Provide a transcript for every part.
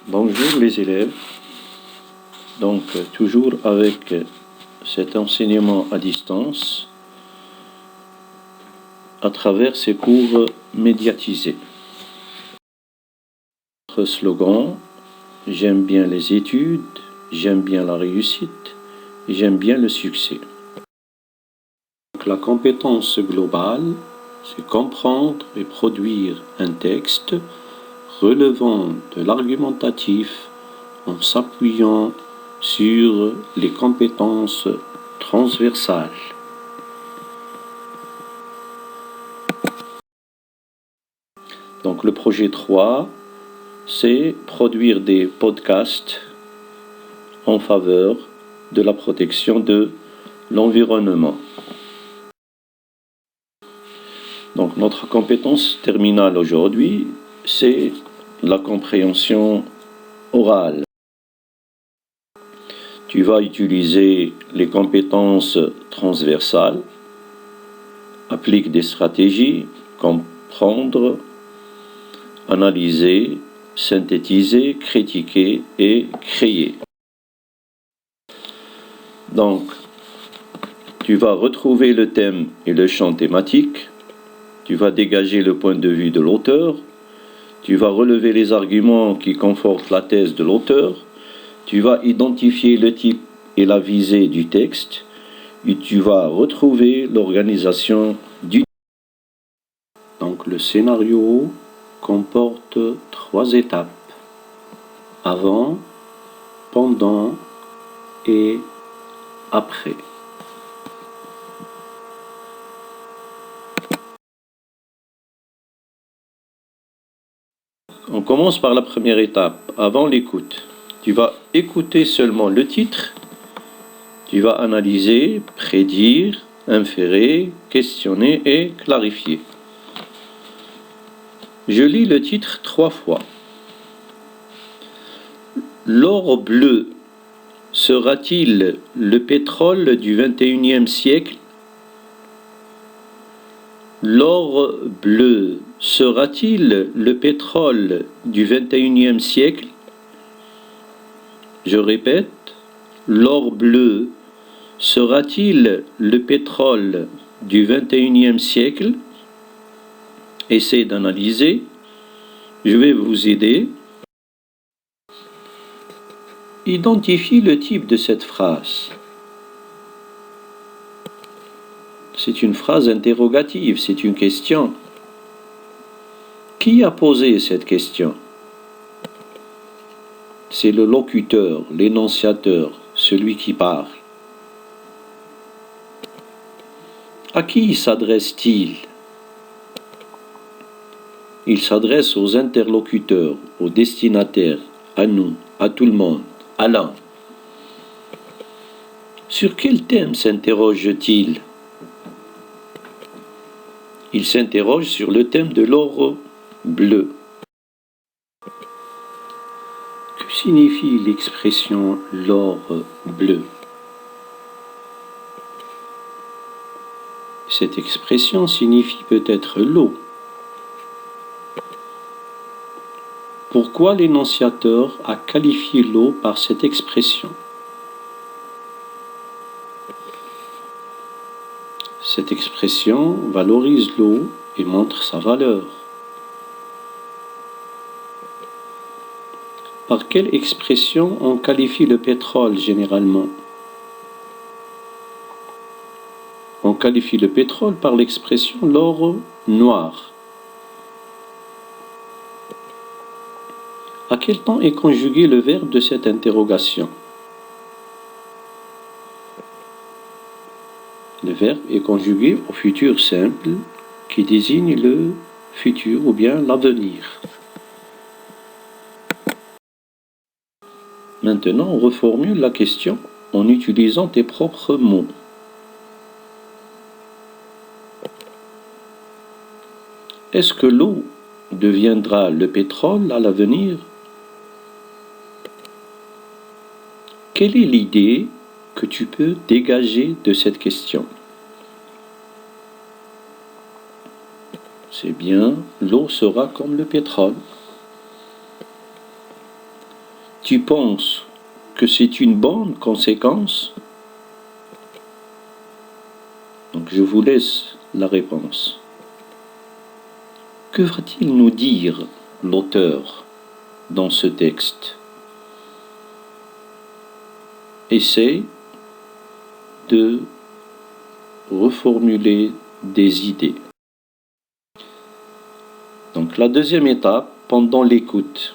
Bonjour les élèves, donc toujours avec cet enseignement à distance à travers ces cours médiatisés. Notre slogan, j'aime bien les études, j'aime bien la réussite, j'aime bien le succès. Donc, la compétence globale, c'est comprendre et produire un texte relevant de l'argumentatif en s'appuyant sur les compétences transversales. Donc le projet 3, c'est produire des podcasts en faveur de la protection de l'environnement. Donc notre compétence terminale aujourd'hui, c'est la compréhension orale. Tu vas utiliser les compétences transversales, applique des stratégies, comprendre, analyser, synthétiser, critiquer et créer. Donc, tu vas retrouver le thème et le champ thématique, tu vas dégager le point de vue de l'auteur, tu vas relever les arguments qui confortent la thèse de l'auteur, tu vas identifier le type et la visée du texte, et tu vas retrouver l'organisation du texte. Donc le scénario comporte 3 étapes: avant, pendant et après. On commence par la première étape, avant l'écoute. Tu vas écouter seulement le titre, tu vas analyser, prédire, inférer, questionner et clarifier. Je lis le titre 3 fois. L'or bleu sera-t-il le pétrole du XXIe siècle? L'or bleu sera-t-il le pétrole du XXIe siècle? Je répète, l'or bleu sera-t-il le pétrole du XXIe siècle? Essayez d'analyser. Je vais vous aider. Identifie le type de cette phrase. C'est une phrase interrogative, c'est une question. Qui a posé cette question? C'est le locuteur, l'énonciateur, celui qui parle. À qui s'adresse-t-il? Il s'adresse aux interlocuteurs, aux destinataires, à nous, à tout le monde, à l'un. Sur quel thème s'interroge-t-il? Il s'interroge sur le thème de l'or bleu. Que signifie l'expression l'or bleu? Cette expression signifie peut-être l'eau. Pourquoi l'énonciateur a qualifié l'eau par cette expression? Cette expression valorise l'eau et montre sa valeur. Par quelle expression on qualifie le pétrole généralement? On qualifie le pétrole par l'expression l'or noir. À quel temps est conjugué le verbe de cette interrogation? Le verbe est conjugué au futur simple qui désigne le futur ou bien l'avenir. Maintenant, on reformule la question en utilisant tes propres mots. Est-ce que l'eau deviendra le pétrole à l'avenir? Quelle est l'idée que tu peux dégager de cette question? C'est bien, l'eau sera comme le pétrole. tu penses que c'est une bonne conséquence? Donc je vous laisse la réponse. Que va-t-il nous dire l'auteur dans ce texte? Essaie de reformuler des idées. Donc la deuxième étape, pendant l'écoute,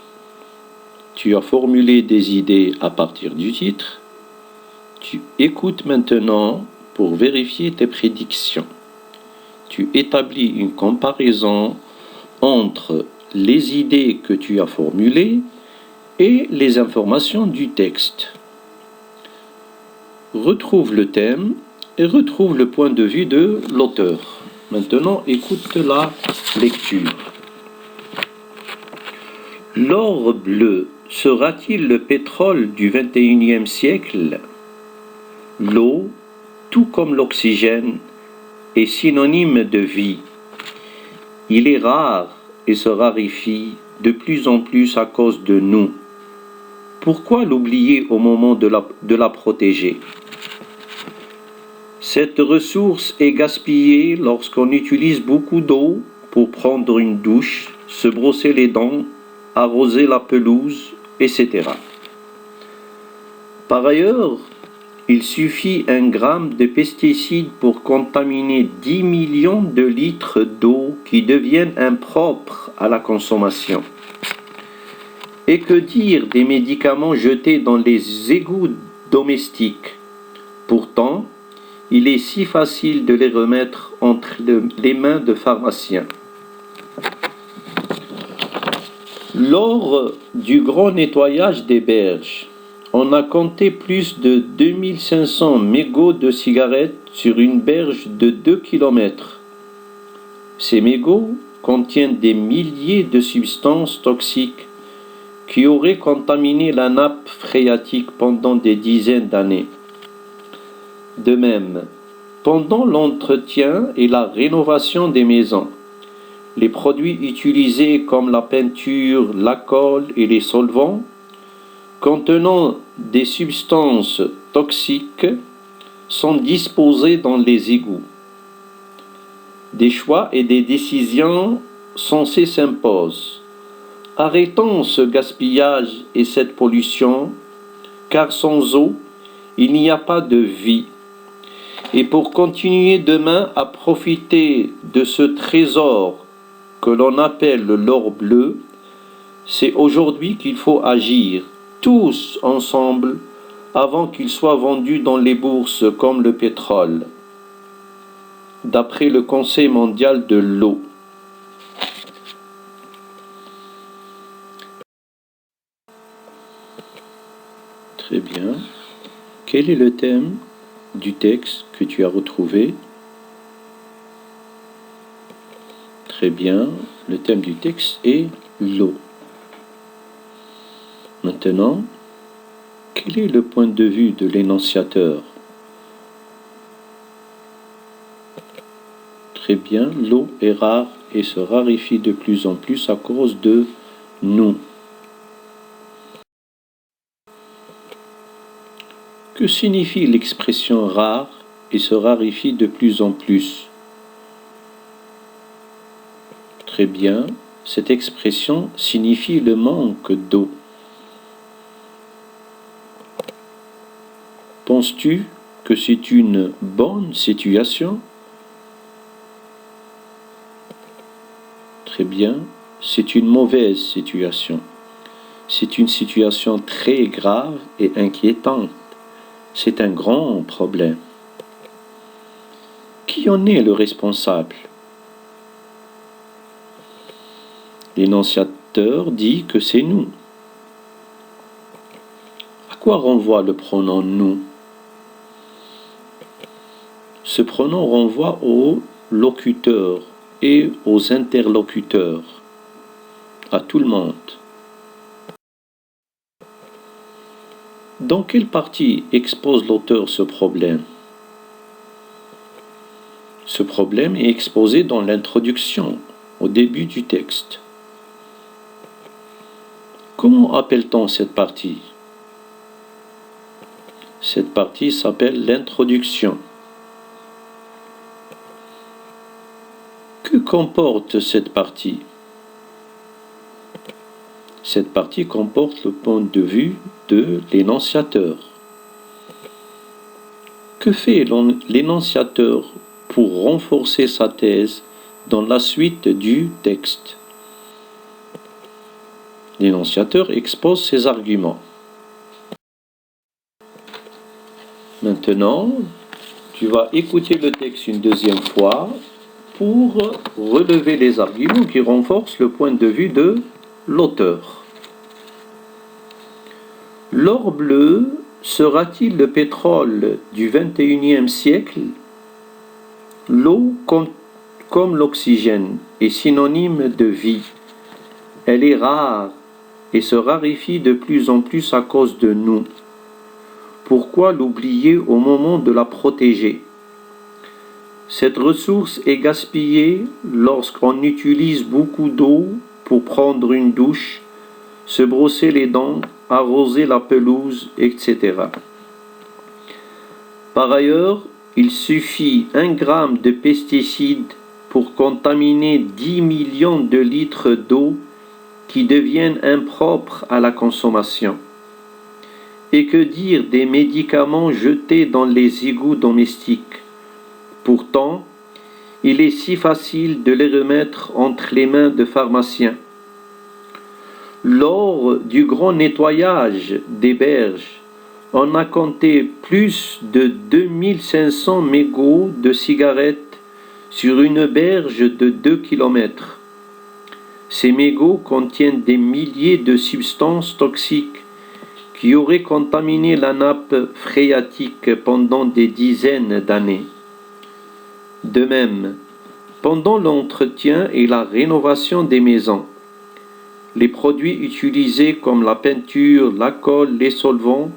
tu as formulé des idées à partir du titre. Tu écoutes maintenant pour vérifier tes prédictions. Tu établis une comparaison entre les idées que tu as formulées et les informations du texte. Retrouve le thème et retrouve le point de vue de l'auteur. Maintenant, écoute la lecture. L'or bleu sera-t-il le pétrole du XXIe siècle? L'eau, tout comme l'oxygène, est synonyme de vie. Il est rare et se raréfie de plus en plus à cause de nous. Pourquoi l'oublier au moment de la protéger? Cette ressource est gaspillée lorsqu'on utilise beaucoup d'eau pour prendre une douche, se brosser les dents, arroser la pelouse, etc. Par ailleurs, il suffit 1 gramme de pesticides pour contaminer 10 millions de litres d'eau qui deviennent impropres à la consommation. Et que dire des médicaments jetés dans les égouts domestiques? Pourtant, il est si facile de les remettre entre les mains de pharmaciens. Lors du grand nettoyage des berges, on a compté plus de 2500 mégots de cigarettes sur une berge de 2 km. Ces mégots contiennent des milliers de substances toxiques qui auraient contaminé la nappe phréatique pendant des dizaines d'années. De même, pendant l'entretien et la rénovation des maisons, les produits utilisés comme la peinture, la colle et les solvants, contenant des substances toxiques, sont disposés dans les égouts. Des choix et des décisions sensées s'imposent. Arrêtons ce gaspillage et cette pollution, car sans eau, il n'y a pas de vie. Et pour continuer demain à profiter de ce trésor que l'on appelle l'or bleu, c'est aujourd'hui qu'il faut agir, tous ensemble, avant qu'il soit vendu dans les bourses comme le pétrole, d'après le Conseil mondial de l'eau. Très bien. Quel est le thème du texte que tu as retrouvé? Très bien. Le thème du texte est l'eau. Maintenant, quel est le point de vue de l'énonciateur? Très bien. L'eau est rare et se raréfie de plus en plus à cause de nous. Que signifie l'expression rare et se raréfie de plus en plus? Très bien, cette expression signifie le manque d'eau. Penses-tu que c'est une bonne situation? Très bien, c'est une mauvaise situation. C'est une situation très grave et inquiétante. C'est un grand problème. Qui en est le responsable? L'énonciateur dit que c'est nous. À quoi renvoie le pronom nous? Ce pronom renvoie aux locuteurs et aux interlocuteurs, à tout le monde. Dans quelle partie expose l'auteur ce problème? Ce problème est exposé dans l'introduction, au début du texte. Comment appelle-t-on cette partie? Cette partie s'appelle l'introduction. Que comporte cette partie? Cette partie comporte le point de vue de l'énonciateur. Que fait l'énonciateur pour renforcer sa thèse dans la suite du texte? L'énonciateur expose ses arguments. Maintenant, tu vas écouter le texte une deuxième fois pour relever les arguments qui renforcent le point de vue de l'auteur. L'or bleu sera-t-il le pétrole du XXIe siècle? L'eau, comme l'oxygène, est synonyme de vie. Elle est rare et se raréfie de plus en plus à cause de nous. Pourquoi l'oublier au moment de la protéger? Cette ressource est gaspillée lorsqu'on utilise beaucoup d'eau pour prendre une douche, se brosser les dents, arroser la pelouse, etc. Par ailleurs, il suffit 1 gramme de pesticides pour contaminer 10 millions de litres d'eau qui deviennent impropres à la consommation. Et que dire des médicaments jetés dans les égouts domestiques? Pourtant, il est si facile de les remettre entre les mains de pharmaciens. Lors du grand nettoyage des berges, on a compté plus de 2500 mégots de cigarettes sur une berge de 2 km. Ces mégots contiennent des milliers de substances toxiques qui auraient contaminé la nappe phréatique pendant des dizaines d'années. De même, pendant l'entretien et la rénovation des maisons, les produits utilisés comme la peinture, la colle, les solvants,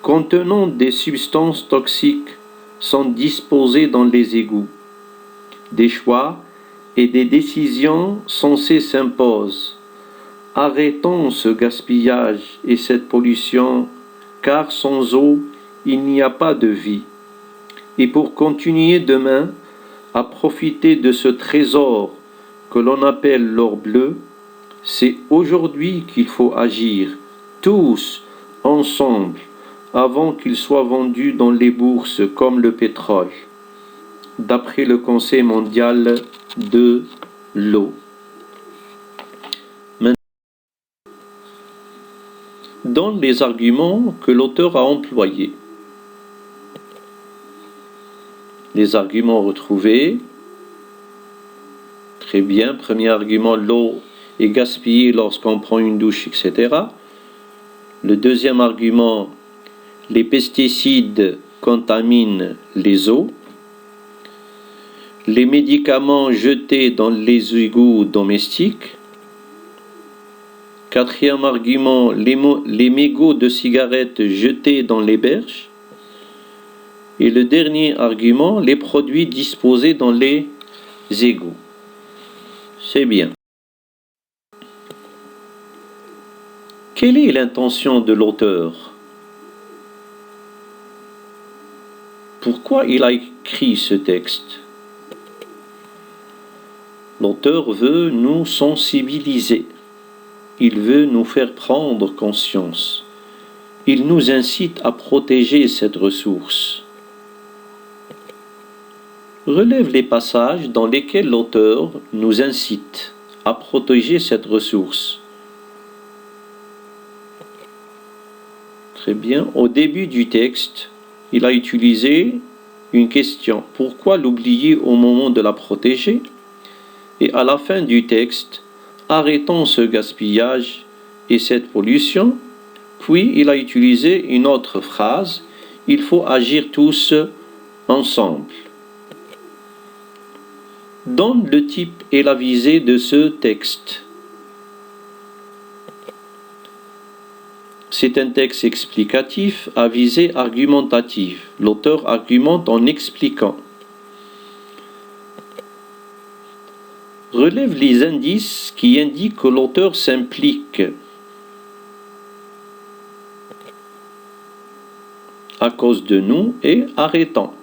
contenant des substances toxiques, sont disposés dans les égouts. Des choix et des décisions sensées s'imposent. Arrêtons ce gaspillage et cette pollution, car sans eau, il n'y a pas de vie. Et pour continuer demain à profiter de ce trésor que l'on appelle l'or bleu, c'est aujourd'hui qu'il faut agir, tous ensemble, avant qu'il soit vendu dans les bourses comme le pétrole, d'après le Conseil mondial de l'eau. Dans les arguments que l'auteur a employés. Les arguments retrouvés. Très bien. Premier argument, l'eau est gaspillée lorsqu'on prend une douche, etc. Le deuxième argument, les pesticides contaminent les eaux. Les médicaments jetés dans les égouts domestiques. Quatrième argument, les mégots de cigarettes jetés dans les berges. Et le dernier argument, les produits disposés dans les égouts. C'est bien. Quelle est l'intention de l'auteur? Pourquoi il a écrit ce texte? L'auteur veut nous sensibiliser. Il veut nous faire prendre conscience. Il nous incite à protéger cette ressource. Relève les passages dans lesquels l'auteur nous incite à protéger cette ressource. Très bien. Au début du texte, il a utilisé une question. Pourquoi l'oublier au moment de la protéger? Et à la fin du texte, arrêtons ce gaspillage et cette pollution. Puis il a utilisé une autre phrase. Il faut agir tous ensemble. Donne le type et la visée de ce texte. C'est un texte explicatif à visée argumentative. L'auteur argumente en expliquant. Relève les indices qui indiquent que l'auteur s'implique à cause de nous et arrêtant.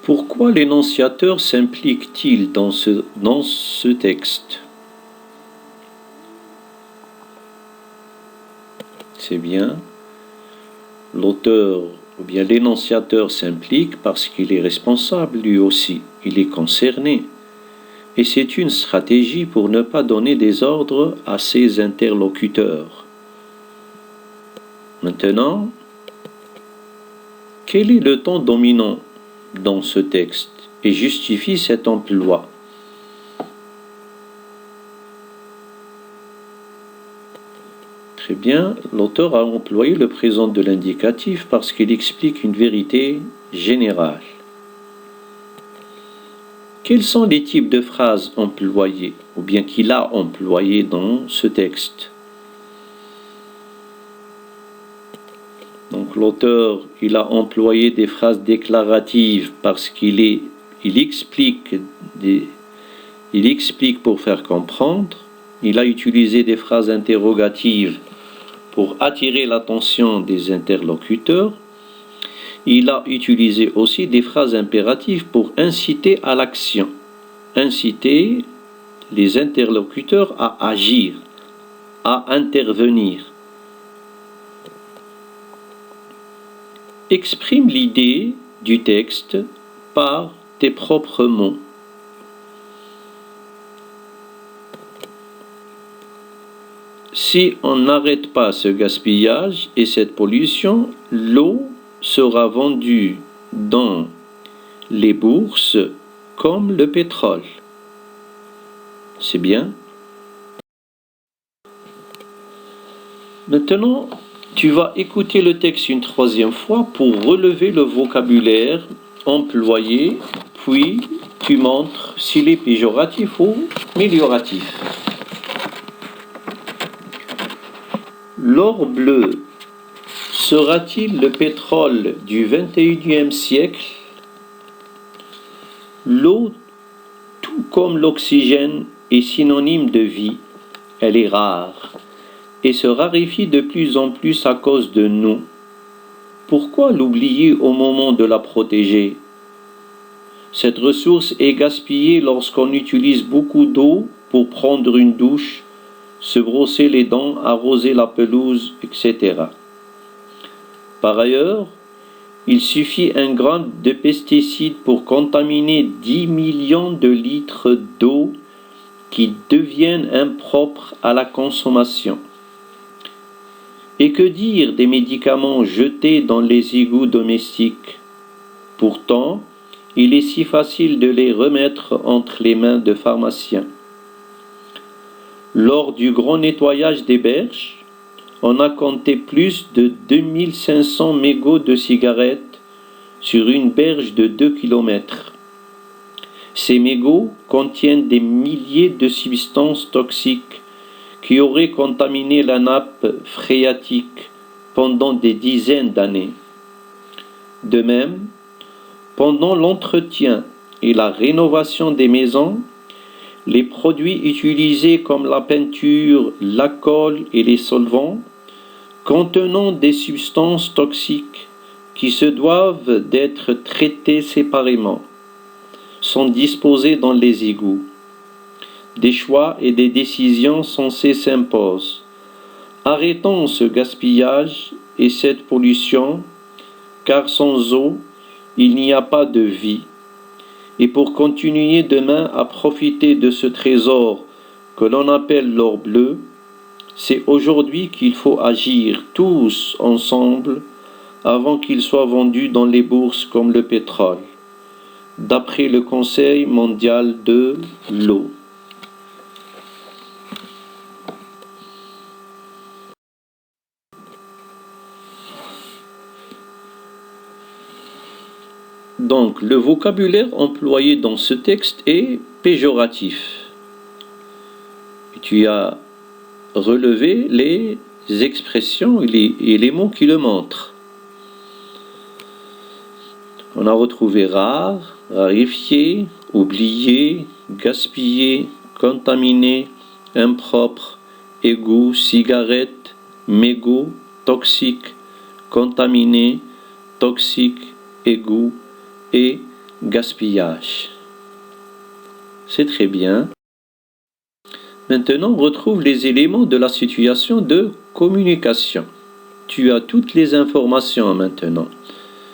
Pourquoi l'énonciateur s'implique-t-il dans ce texte? C'est bien. L'auteur ou bien l'énonciateur s'implique parce qu'il est responsable lui aussi, il est concerné. Et c'est une stratégie pour ne pas donner des ordres à ses interlocuteurs. Maintenant, quel est le ton dominant dans ce texte et justifie cet emploi? Très bien, l'auteur a employé le présent de l'indicatif parce qu'il explique une vérité générale. Quels sont les types de phrases employées ou bien qu'il a employées dans ce texte? Donc l'auteur, il a employé des phrases déclaratives parce qu'il explique pour faire comprendre. Il a utilisé des phrases interrogatives pour attirer l'attention des interlocuteurs. Il a utilisé aussi des phrases impératives pour inciter à l'action, inciter les interlocuteurs à agir, à intervenir. Exprime l'idée du texte par tes propres mots. Si on n'arrête pas ce gaspillage et cette pollution, l'eau sera vendue dans les bourses comme le pétrole. C'est bien. Maintenant, tu vas écouter le texte une troisième fois pour relever le vocabulaire employé, puis tu montres s'il est péjoratif ou amélioratif. L'or bleu sera-t-il le pétrole du XXIe siècle? L'eau, tout comme l'oxygène, est synonyme de vie. Elle est rare et se raréfie de plus en plus à cause de nous. Pourquoi l'oublier au moment de la protéger? Cette ressource est gaspillée lorsqu'on utilise beaucoup d'eau pour prendre une douche, se brosser les dents, arroser la pelouse, etc. Par ailleurs, il suffit un gramme de pesticides pour contaminer 10 millions de litres d'eau qui deviennent impropres à la consommation. Et que dire des médicaments jetés dans les égouts domestiques? Pourtant, il est si facile de les remettre entre les mains de pharmaciens. Lors du grand nettoyage des berges, on a compté plus de 2500 mégots de cigarettes sur une berge de 2 km. Ces mégots contiennent des milliers de substances toxiques qui auraient contaminé la nappe phréatique pendant des dizaines d'années. De même, pendant l'entretien et la rénovation des maisons, les produits utilisés comme la peinture, la colle et les solvants, contenant des substances toxiques qui se doivent d'être traitées séparément, sont disposés dans les égouts. Des choix et des décisions sensées s'imposent. Arrêtons ce gaspillage et cette pollution, car sans eau, il n'y a pas de vie. Et pour continuer demain à profiter de ce trésor que l'on appelle l'or bleu, c'est aujourd'hui qu'il faut agir tous ensemble avant qu'il soit vendu dans les bourses comme le pétrole, d'après le Conseil mondial de l'eau. Donc, le vocabulaire employé dans ce texte est péjoratif. Et tu as relevé les expressions et les mots qui le montrent. On a retrouvé rare, raréfié, oublié, gaspillé, contaminé, impropre, égout, cigarette, mégot, toxique, contaminé, toxique, égout et gaspillage. C'est très bien. Maintenant, on retrouve les éléments de la situation de communication. Tu as toutes les informations maintenant,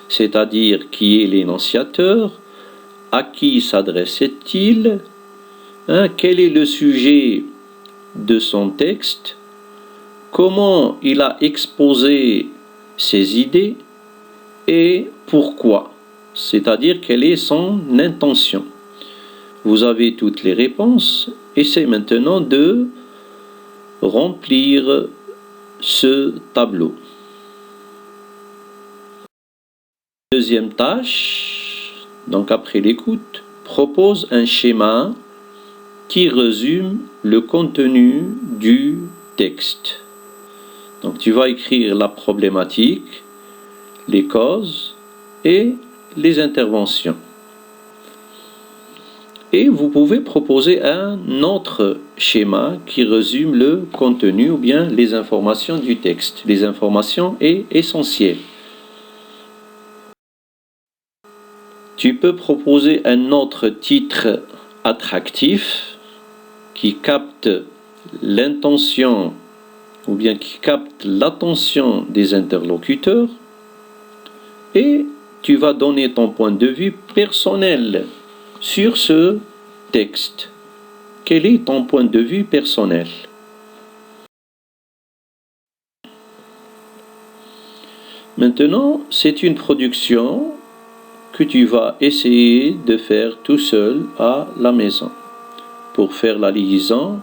c'est-à-dire qui est l'énonciateur, à qui s'adresse-t-il, quel est le sujet de son texte, comment il a exposé ses idées et pourquoi, c'est-à-dire quelle est son intention. Vous avez toutes les réponses, essayez maintenant de remplir ce tableau. Deuxième tâche, donc après l'écoute, propose un schéma qui résume le contenu du texte. Donc tu vas écrire la problématique, les causes et les interventions. Et vous pouvez proposer un autre schéma qui résume le contenu ou bien les informations du texte. Les informations sont essentielles. Tu peux proposer un autre titre attractif qui capte l'intention ou bien qui capte l'attention des interlocuteurs et tu vas donner ton point de vue personnel sur ce texte. Quel est ton point de vue personnel? Maintenant, c'est une production que tu vas essayer de faire tout seul à la maison pour faire la liaison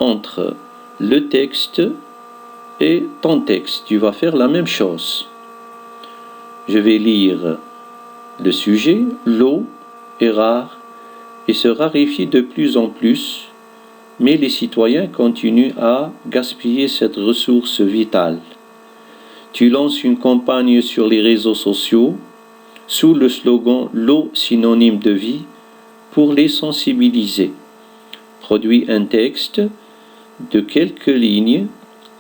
entre le texte et ton texte. Tu vas faire la même chose. Je vais lire le sujet. L'eau est rare et se raréfie de plus en plus, mais les citoyens continuent à gaspiller cette ressource vitale. Tu lances une campagne sur les réseaux sociaux sous le slogan « L'eau synonyme de vie » pour les sensibiliser. Produis un texte de quelques lignes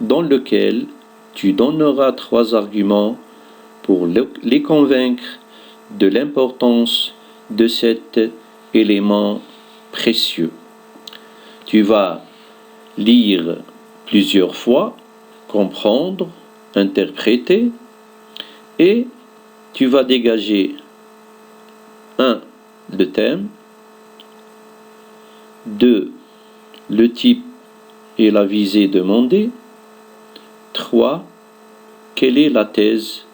dans lequel tu donneras 3 arguments pour les convaincre de l'importance de cet élément précieux. Tu vas lire plusieurs fois, comprendre, interpréter et tu vas dégager 1. Le thème, 2. Le type et la visée demandée, 3. Quelle est la thèse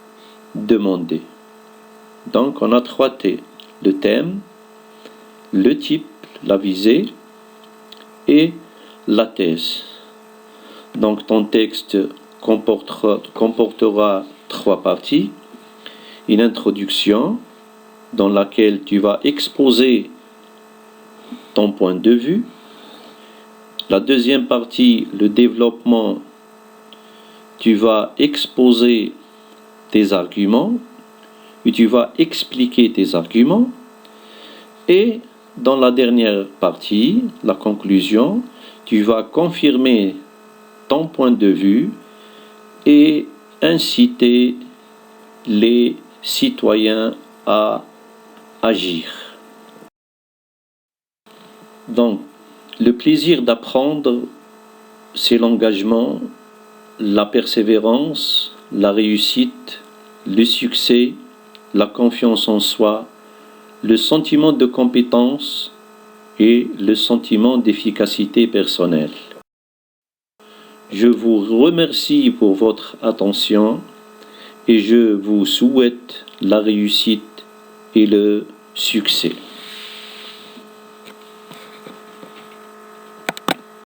demandée. Donc on a 3 T, le thème, le type, la visée et la thèse. Donc ton texte comportera 3 parties. Une introduction dans laquelle tu vas exposer ton point de vue. La deuxième partie, le développement, tu vas exposer tes arguments et tu vas expliquer tes arguments. Et dans la dernière partie, la conclusion, tu vas confirmer ton point de vue et inciter les citoyens à agir. Donc, le plaisir d'apprendre, c'est l'engagement, la persévérance, la réussite, le succès, la confiance en soi, le sentiment de compétence et le sentiment d'efficacité personnelle. Je vous remercie pour votre attention et je vous souhaite la réussite et le succès.